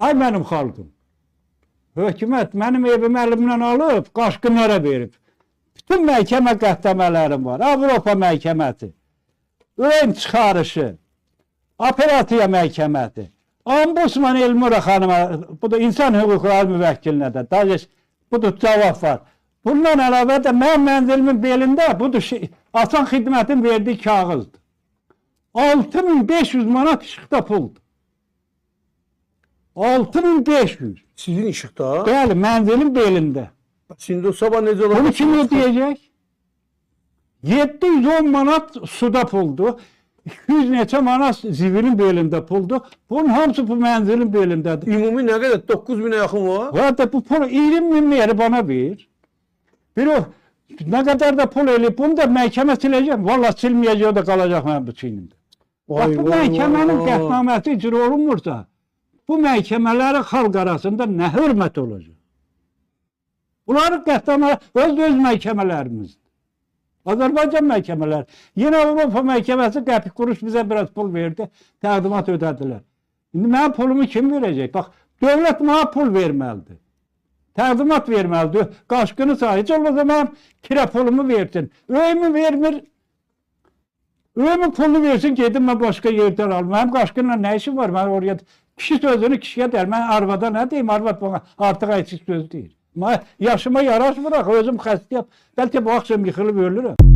Ay mənim xalqım. Hökumət mənim evimi əlimdən alıb, qaşqınlara verib. Bütün məhkəmə qəhdəmələrim var. Avropa məhkəməsi, ön çıxarışı, Apelasiya məhkəməsi, Ombudsman Elmira xanıma, bu da insan hüquqları müvəkkilinə də, bu da cavab var. Bundan əlavə də mənim mənzilimin belində, bu da Asan Xidmətin verdiyi kağızdır. 6500 manat işıqda puldur. 6500. Sizin işıqda? Bəli, mənzilin belində. Şimdi o sabah necə olacaq? Bunu kim ödəyəcək? 710 manat suda puldu. 200 neçə manat zivilin belində puldu. Bunun hamısı bu mənzilin belindədir. Ümumi nə qədər? 9000-ə yaxın var. Hatta bu pulu 20.000 yeri bana ver. Bir o ne kadar da pul eləyib, bunu da məhkəmə siləcəm. Valla silməyəcək, o da qalacaq mənim bu çiynimdə. Bax, bu məhkəmənin qətnaməsi icra olunmursa, bu məhkəmələrin xalq arasında nə hörmət olacaq? Bunların qətnamələri öz məhkəmələrimizdir. Azərbaycan məhkəmələri. Yine Avropa məhkəməsi qəpik kuruş bizə biraz pul verdi, təqdimat ödədilər. İndi mənim pulumu kim verəcək? Bax, dövlət mənə pul verməlidir. Təqdimat verməlidir. Qaşqını sahip olmasa mənim kira pulumu versin. Öyümü vermir. Öyümün pulunu versin, gedim mən başqa yerdən alım. Mənim qaşqınla nə işim var? Mən oraya kişi sözünü kişiyə der. Mən arvada nə deyim? Arvad bana artıq ayçıq söz deyir. Yaşıma yaraşmır, özüm xəstəyəm. Bəlkə bu axşam yıxılıb ölürəm.